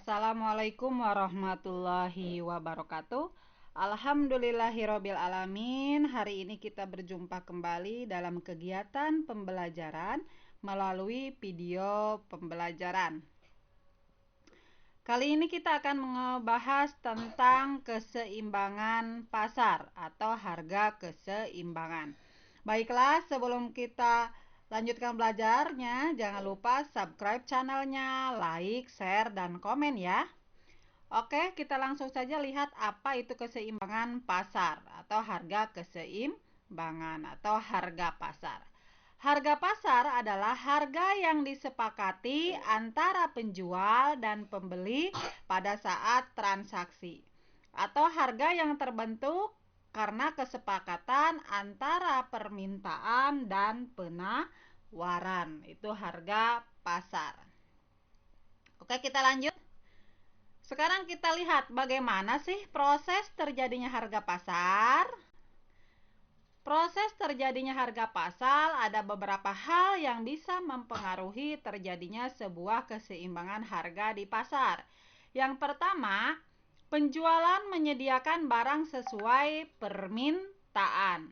Assalamualaikum warahmatullahi wabarakatuh. Alhamdulillahirabbil alamin. Hari ini kita berjumpa kembali dalam kegiatan pembelajaran melalui video pembelajaran. Kali ini kita akan membahas tentang keseimbangan pasar atau harga keseimbangan. Baiklah, sebelum kita lanjutkan belajarnya, jangan lupa subscribe channelnya, like, share, dan komen ya. Oke, kita langsung saja lihat apa itu keseimbangan pasar atau harga keseimbangan atau harga pasar. Harga pasar adalah harga yang disepakati antara penjual dan pembeli pada saat transaksi, atau harga yang terbentuk karena kesepakatan antara permintaan dan penawaran. Itu harga pasar. Oke, kita lanjut. Sekarang kita lihat bagaimana sih proses terjadinya harga pasar. Proses terjadinya harga pasar ada beberapa hal yang bisa mempengaruhi terjadinya sebuah keseimbangan harga di pasar. Yang pertama, penjualan menyediakan barang sesuai permintaan.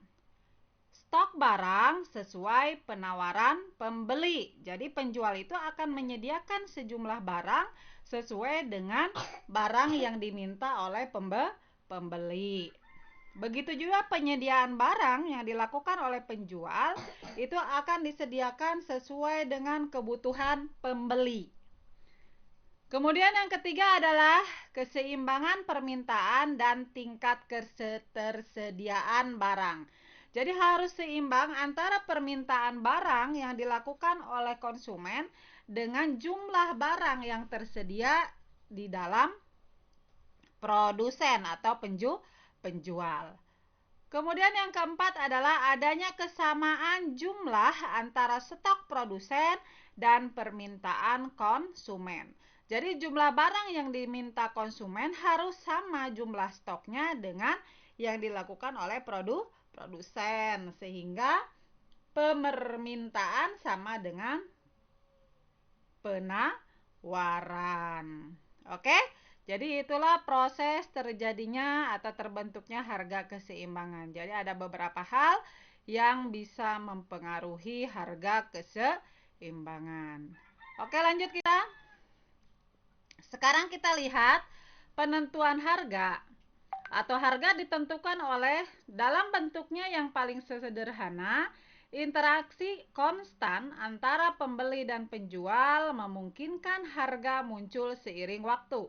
Stok barang sesuai penawaran pembeli. Jadi penjual itu akan menyediakan sejumlah barang sesuai dengan barang yang diminta oleh pembeli. Begitu juga penyediaan barang yang dilakukan oleh penjual itu akan disediakan sesuai dengan kebutuhan pembeli. Kemudian yang ketiga adalah keseimbangan permintaan dan tingkat ketersediaan barang. Jadi harus seimbang antara permintaan barang yang dilakukan oleh konsumen dengan jumlah barang yang tersedia di dalam produsen atau penjual. Kemudian yang keempat adalah adanya kesamaan jumlah antara stok produsen dan permintaan konsumen. Jadi jumlah barang yang diminta konsumen harus sama jumlah stoknya dengan yang dilakukan oleh produsen, sehingga permintaan sama dengan penawaran. Oke? Jadi itulah proses terjadinya atau terbentuknya harga keseimbangan. Jadi ada beberapa hal yang bisa mempengaruhi harga keseimbangan. Oke, lanjut kita. Sekarang kita lihat penentuan harga. Atau harga ditentukan oleh dalam bentuknya yang paling sederhana, interaksi konstan antara pembeli dan penjual memungkinkan harga muncul seiring waktu.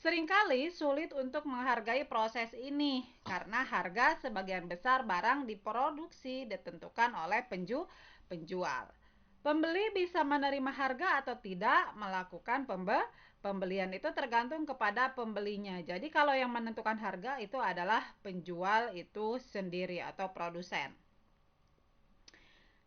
Seringkali sulit untuk menghargai proses ini karena harga sebagian besar barang diproduksi ditentukan oleh penjual. Pembeli bisa menerima harga atau tidak melakukan pembelian itu tergantung kepada pembelinya. Jadi kalau yang menentukan harga itu adalah penjual itu sendiri atau produsen.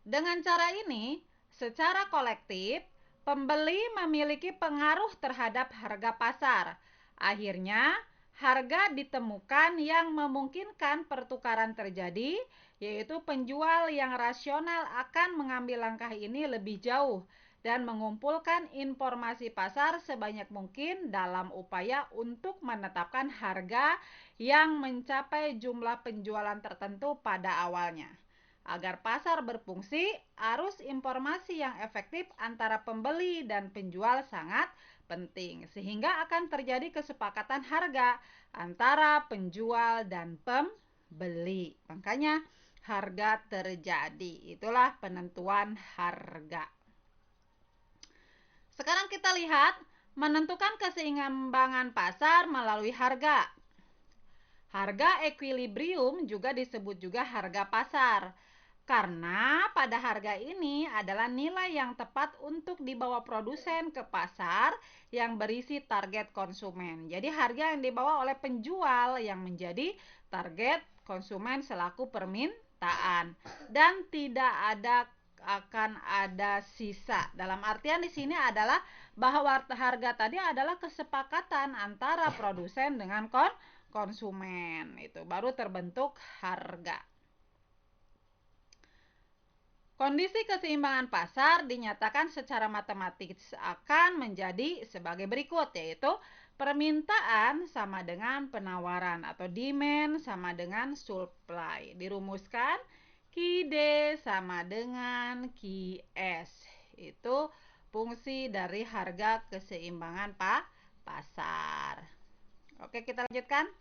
Dengan cara ini, secara kolektif, pembeli memiliki pengaruh terhadap harga pasar. Akhirnya, harga ditemukan yang memungkinkan pertukaran terjadi, yaitu penjual yang rasional akan mengambil langkah ini lebih jauh dan mengumpulkan informasi pasar sebanyak mungkin dalam upaya untuk menetapkan harga yang mencapai jumlah penjualan tertentu pada awalnya. Agar pasar berfungsi, arus informasi yang efektif antara pembeli dan penjual sangat penting, sehingga akan terjadi kesepakatan harga antara penjual dan pembeli. Makanya harga terjadi. Itulah penentuan harga. Sekarang kita lihat menentukan keseimbangan pasar melalui harga. Harga ekuilibrium juga disebut juga harga pasar. Karena pada harga ini adalah nilai yang tepat untuk dibawa produsen ke pasar yang berisi target konsumen. Jadi harga yang dibawa oleh penjual yang menjadi target konsumen selaku permintaan, dan tidak akan ada sisa. Dalam artian di sini adalah bahwa harga tadi adalah kesepakatan antara produsen dengan konsumen. Itu baru terbentuk harga. Kondisi keseimbangan pasar dinyatakan secara matematis akan menjadi sebagai berikut, yaitu permintaan sama dengan penawaran atau demand sama dengan supply. Dirumuskan QD sama dengan QS. Itu fungsi dari harga keseimbangan pasar. Oke, kita lanjutkan.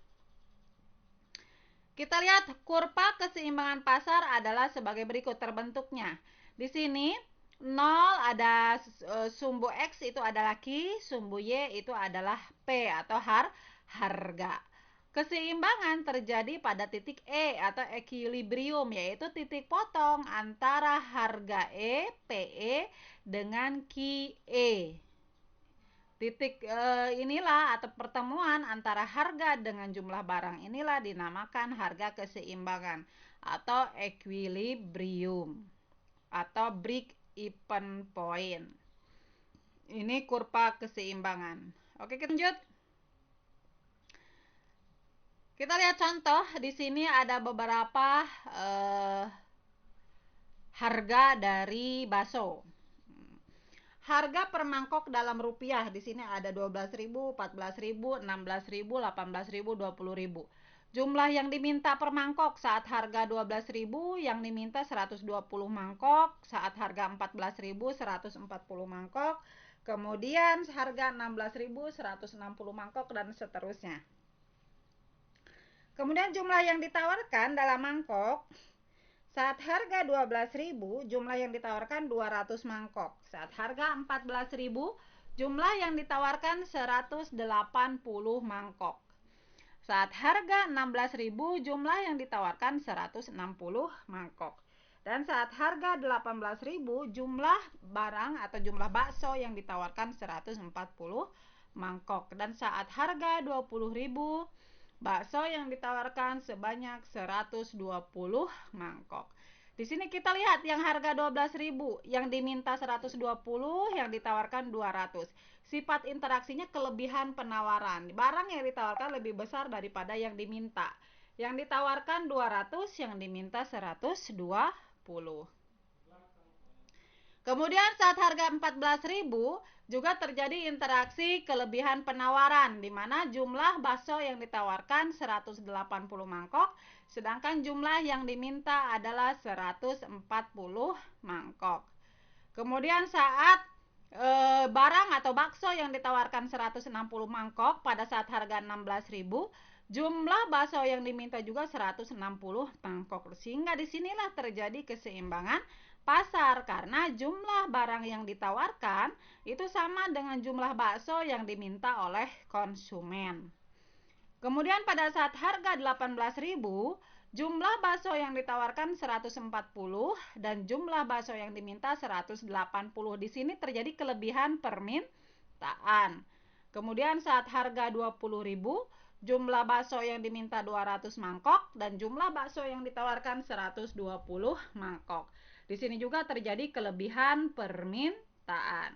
Kita lihat kurva keseimbangan pasar adalah sebagai berikut terbentuknya. Di sini 0 ada sumbu X itu adalah Q, sumbu Y itu adalah P atau harga. Keseimbangan terjadi pada titik E atau equilibrium, yaitu titik potong antara harga E, PE dengan QE. Titik inilah atau pertemuan antara harga dengan jumlah barang inilah dinamakan harga keseimbangan atau equilibrium atau break-even point. Ini kurva keseimbangan. Oke, kita lanjut. Kita lihat contoh. Di sini ada beberapa harga dari bakso. Harga per mangkok dalam rupiah di sini ada 12.000, 14.000, 16.000, 18.000, 20.000. Jumlah yang diminta per mangkok saat harga 12.000, yang diminta 120 mangkok, saat harga 14.000 140 mangkok, kemudian harga 16.000 160 mangkok dan seterusnya. Kemudian jumlah yang ditawarkan dalam mangkok saat harga 12.000, jumlah yang ditawarkan 200 mangkok. Saat harga 14.000, jumlah yang ditawarkan 180 mangkok. Saat harga 16.000, jumlah yang ditawarkan 160 mangkok. Dan saat harga 18.000, jumlah barang atau jumlah bakso yang ditawarkan 140 mangkok. Dan saat harga 20.000, bakso yang ditawarkan sebanyak 120 mangkok. Di sini kita lihat yang harga 12.000, yang diminta 120, yang ditawarkan 200. Sifat interaksinya kelebihan penawaran. Barang yang ditawarkan lebih besar daripada yang diminta. Yang ditawarkan 200, yang diminta 120. Kemudian saat harga 14.000 juga terjadi interaksi kelebihan penawaran, di mana jumlah bakso yang ditawarkan 180 mangkok, sedangkan jumlah yang diminta adalah 140 mangkok. Kemudian saat barang atau bakso yang ditawarkan 160 mangkok pada saat harga 16.000, jumlah bakso yang diminta juga 160 mangkok. Sehingga disinilah terjadi keseimbangan pasar karena jumlah barang yang ditawarkan itu sama dengan jumlah bakso yang diminta oleh konsumen. Kemudian pada saat harga 18.000, jumlah bakso yang ditawarkan 140 dan jumlah bakso yang diminta 180. Di sini terjadi kelebihan permintaan. Kemudian saat harga 20.000, jumlah bakso yang diminta 200 mangkok dan jumlah bakso yang ditawarkan 120 mangkok. Di sini juga terjadi kelebihan permintaan.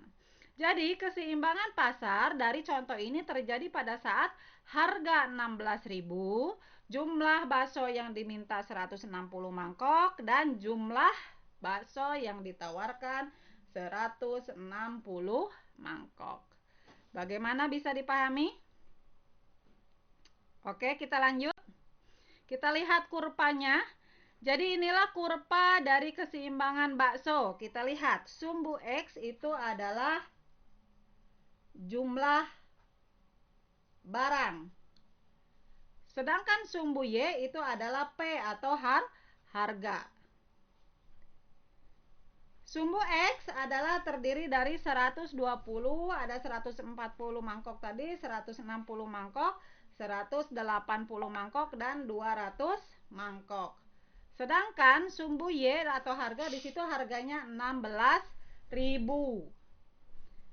Jadi keseimbangan pasar dari contoh ini terjadi pada saat harga 16.000, jumlah bakso yang diminta 160 mangkok dan jumlah bakso yang ditawarkan 160 mangkok. Bagaimana bisa dipahami? Oke, kita lanjut. Kita lihat kurvanya. Jadi inilah kurva dari keseimbangan bakso. Kita lihat sumbu X itu adalah jumlah barang. Sedangkan sumbu Y itu adalah P atau harga. Sumbu X adalah terdiri dari 120, ada 140 mangkok tadi, 160 mangkok, 180 mangkok, dan 200 mangkok. Sedangkan sumbu Y atau harga di situ harganya 16.000.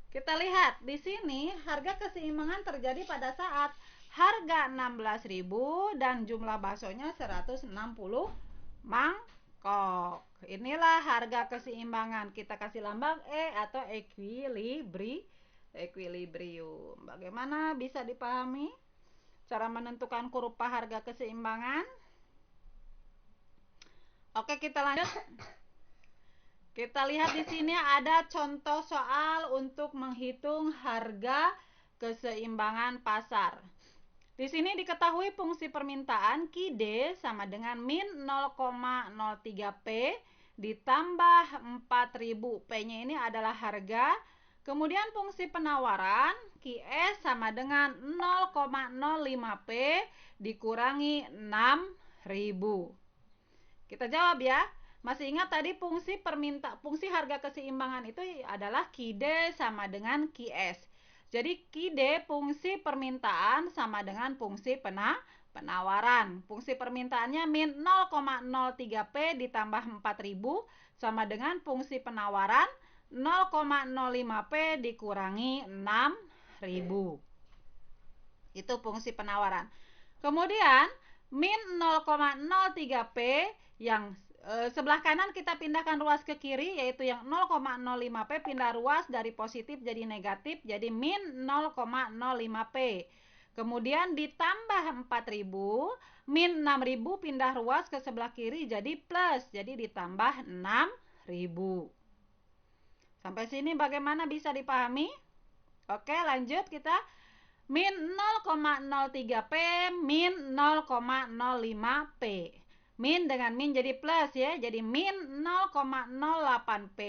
Kita lihat di sini harga keseimbangan terjadi pada saat harga 16.000 dan jumlah baksonya 160 mangkok. Inilah harga keseimbangan. Kita kasih lambang E atau equilibrium. Bagaimana bisa dipahami cara menentukan kurva harga keseimbangan? Oke, kita lanjut. Kita lihat di sini ada contoh soal untuk menghitung harga keseimbangan pasar. Di sini diketahui fungsi permintaan Ki D sama dengan min 0,03P ditambah 4000. P-nya ini adalah harga. Kemudian fungsi penawaran Ki S sama dengan 0,05P dikurangi 6000. Kita jawab ya. Masih ingat tadi fungsi harga keseimbangan itu adalah Ki D sama dengan Ki S. Jadi Ki D fungsi permintaan sama dengan fungsi penawaran. Fungsi permintaannya min 0,03P ditambah 4000 sama dengan fungsi penawaran 0,05P dikurangi 6000. Itu fungsi penawaran. Kemudian min 0,03P yang sebelah kanan kita pindahkan ruas ke kiri, yaitu yang 0,05P pindah ruas dari positif jadi negatif, jadi min 0,05P. Kemudian ditambah 4000, min 6000 pindah ruas ke sebelah kiri jadi plus, jadi ditambah 6000. Sampai sini bagaimana, bisa dipahami? Oke, lanjut kita. Min 0,03P min 0,05P. Min dengan min jadi plus ya. Jadi min 0,08P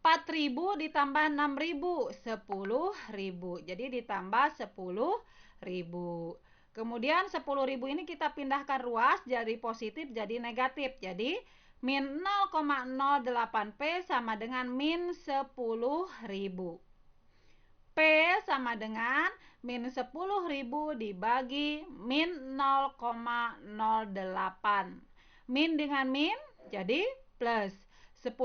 4000 ditambah 6000 10.000. Jadi ditambah 10.000. Kemudian 10.000 ini kita pindahkan ruas dari positif jadi negatif. Jadi min 0,08P sama dengan min 10.000. P sama dengan min 10.000 dibagi min 0,08. Min dengan min jadi plus. 10.000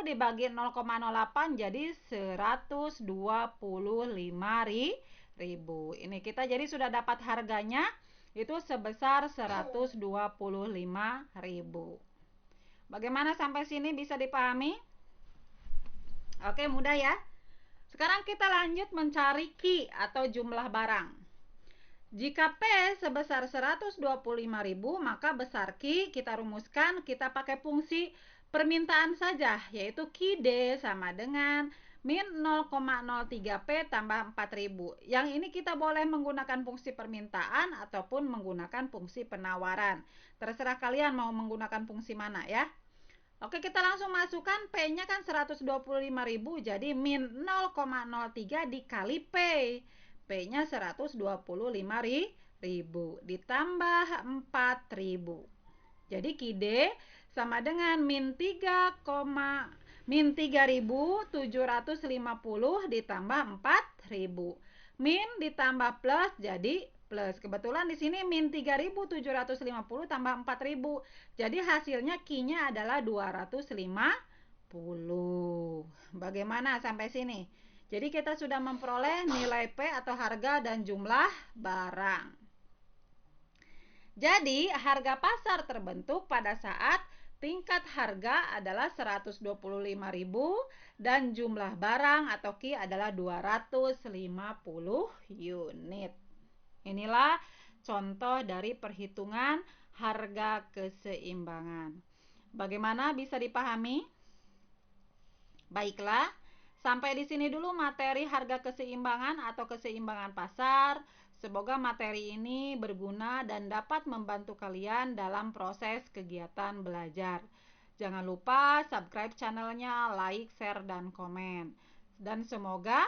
dibagi 0,08 jadi 125.000. Ini kita jadi sudah dapat harganya itu sebesar 125.000. Bagaimana sampai sini, bisa dipahami? Oke, mudah ya. Sekarang kita lanjut mencari Ki atau jumlah barang. Jika P sebesar 125.000, maka besar Ki kita rumuskan, kita pakai fungsi permintaan saja, yaitu Ki D sama dengan min 0,03P tambah 4000. Yang ini kita boleh menggunakan fungsi permintaan ataupun menggunakan fungsi penawaran. Terserah kalian mau menggunakan fungsi mana ya. Oke, kita langsung masukkan. P-nya kan 125.000, jadi min 0,03 dikali P. P-nya 125.000 ditambah 4.000. Jadi Ki D sama dengan min 3.750 ditambah 4.000. Min ditambah plus jadi plus. Kebetulan di sini min 3.750 tambah 4.000. Jadi hasilnya Q-nya adalah 250. Bagaimana sampai sini? Jadi kita sudah memperoleh nilai P atau harga dan jumlah barang. Jadi harga pasar terbentuk pada saat tingkat harga adalah 125.000 dan jumlah barang atau Q adalah 250 unit. Inilah contoh dari perhitungan harga keseimbangan. Bagaimana, bisa dipahami? Baiklah, sampai di sini dulu materi harga keseimbangan atau keseimbangan pasar. Semoga materi ini berguna dan dapat membantu kalian dalam proses kegiatan belajar. Jangan lupa subscribe channelnya, like, share, dan komen. Dan semoga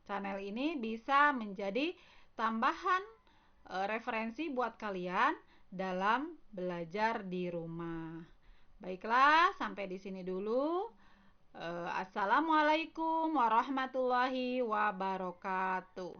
channel ini bisa menjadi tambahan referensi buat kalian dalam belajar di rumah. Baiklah, sampai di sini dulu. Assalamualaikum warahmatullahi wabarakatuh.